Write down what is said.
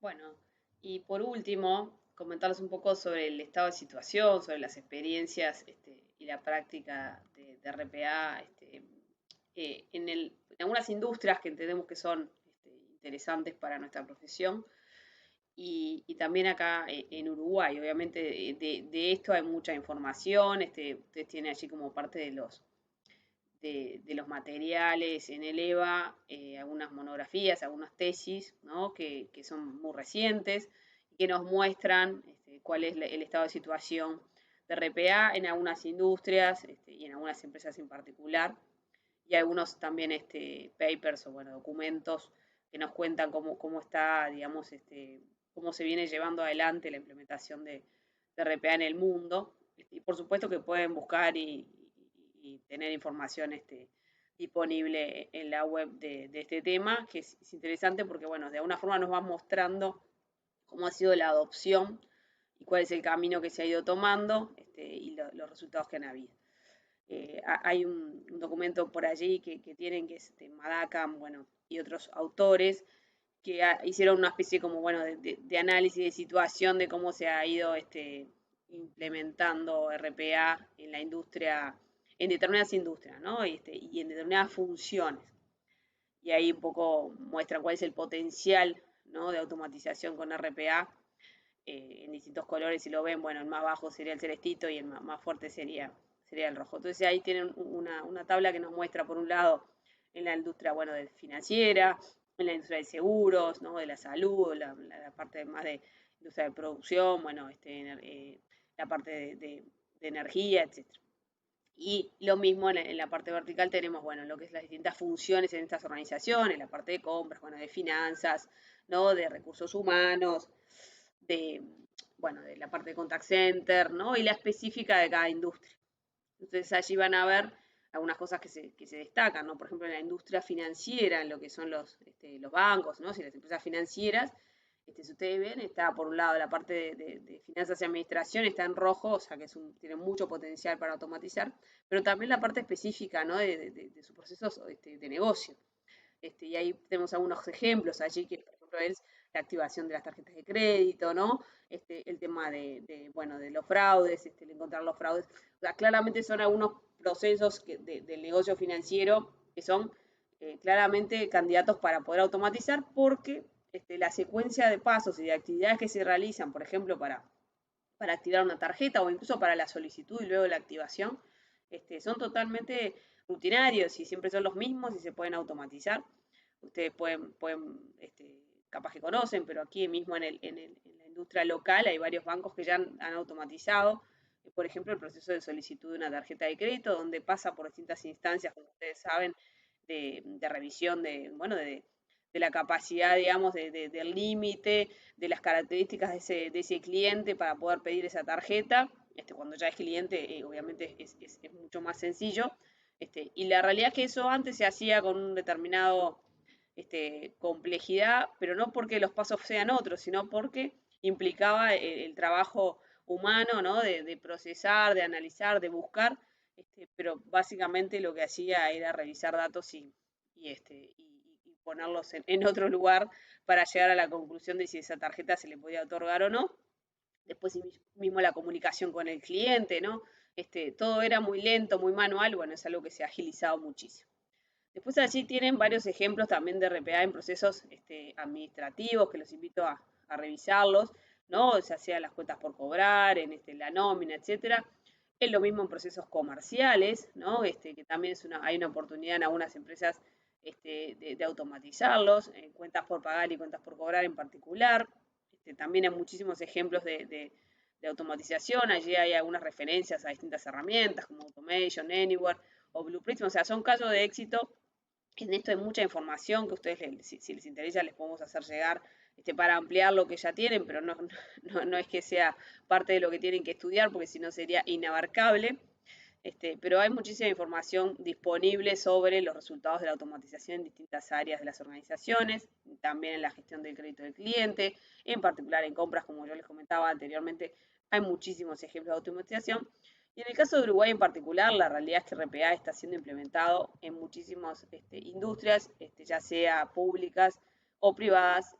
Bueno, y por último, comentarles un poco sobre el estado de situación, sobre las experiencias y la práctica de RPA en algunas industrias que entendemos que son interesantes para nuestra profesión y también acá en Uruguay. Obviamente de esto hay mucha información, ustedes tienen allí como parte de los materiales en el EVA, algunas monografías, algunas tesis, ¿no? que son muy recientes y que nos muestran cuál es el estado de situación de RPA en algunas industrias y en algunas empresas en particular. Y algunos también papers o bueno, documentos que nos cuentan cómo está, digamos, cómo se viene llevando adelante la implementación de RPA en el mundo. Y por supuesto que pueden buscar y tener información disponible en la web de este tema, que es interesante porque, bueno, de alguna forma nos va mostrando cómo ha sido la adopción y cuál es el camino que se ha ido tomando y los resultados que han habido. Hay un documento por allí que tienen, que es de Madacam, bueno, y otros autores, que hicieron una especie como, bueno, de análisis de situación de cómo se ha ido implementando RPA en la industria, en determinadas industrias, ¿no? Y en determinadas funciones. Y ahí un poco muestra cuál es el potencial, ¿no? De automatización con RPA en distintos colores. Si lo ven, bueno, el más bajo sería el celestito y el más fuerte sería el rojo. Entonces ahí tienen una tabla que nos muestra, por un lado, en la industria, bueno, financiera, en la industria de seguros, ¿no? De la salud, la parte más de industria de producción, bueno, la parte de energía, etcétera. Y lo mismo en la parte vertical tenemos, bueno, lo que es las distintas funciones en estas organizaciones, la parte de compras, bueno, de finanzas, ¿no? De recursos humanos, de, bueno, de la parte de contact center, ¿no? Y la específica de cada industria. Entonces allí van a ver algunas cosas que se destacan, ¿no? Por ejemplo, en la industria financiera, en lo que son los bancos, ¿no? Si las empresas financieras, si ustedes ven, está por un lado la parte de finanzas y administración, está en rojo, o sea que tiene mucho potencial para automatizar, pero también la parte específica, ¿no? De sus procesos de negocio. Y ahí tenemos algunos ejemplos allí, que por ejemplo es la activación de las tarjetas de crédito, ¿no? El tema bueno, de los fraudes, el encontrar los fraudes. O sea, claramente son algunos procesos del negocio financiero que son claramente candidatos para poder automatizar porque la secuencia de pasos y de actividades que se realizan, por ejemplo, para activar una tarjeta o incluso para la solicitud y luego la activación, son totalmente rutinarios y siempre son los mismos y se pueden automatizar. Ustedes capaz que conocen, pero aquí mismo en la industria local hay varios bancos que ya han automatizado, por ejemplo, el proceso de solicitud de una tarjeta de crédito, donde pasa por distintas instancias, como ustedes saben, de revisión bueno, de la capacidad, digamos, del límite, de las características de ese cliente para poder pedir esa tarjeta. Cuando ya es cliente, obviamente es mucho más sencillo. Y la realidad es que eso antes se hacía con un determinado complejidad, pero no porque los pasos sean otros, sino porque implicaba el trabajo humano, ¿no? De procesar, de analizar, de buscar, pero básicamente lo que hacía era revisar datos y ponerlos en otro lugar para llegar a la conclusión de si esa tarjeta se le podía otorgar o no. Después mismo la comunicación con el cliente, ¿no? Todo era muy lento, muy manual, bueno, es algo que se ha agilizado muchísimo. Después allí tienen varios ejemplos también de RPA en procesos administrativos, que los invito a revisarlos, ¿no? Ya sea las cuentas por cobrar, en la nómina, etcétera. Es lo mismo en procesos comerciales, ¿no? Que también hay una oportunidad en algunas empresas de automatizarlos, en cuentas por pagar y cuentas por cobrar en particular. También hay muchísimos ejemplos de automatización. Allí hay algunas referencias a distintas herramientas como Automation, Anywhere o Blueprint. O sea, son casos de éxito. En esto hay mucha información que ustedes, si les interesa, les podemos hacer llegar para ampliar lo que ya tienen, pero no es que sea parte de lo que tienen que estudiar, porque si no sería inabarcable. Pero hay muchísima información disponible sobre los resultados de la automatización en distintas áreas de las organizaciones, también en la gestión del crédito del cliente, en particular en compras, como yo les comentaba anteriormente, hay muchísimos ejemplos de automatización. Y en el caso de Uruguay en particular, la realidad es que RPA está siendo implementado en muchísimas industrias, ya sea públicas o privadas,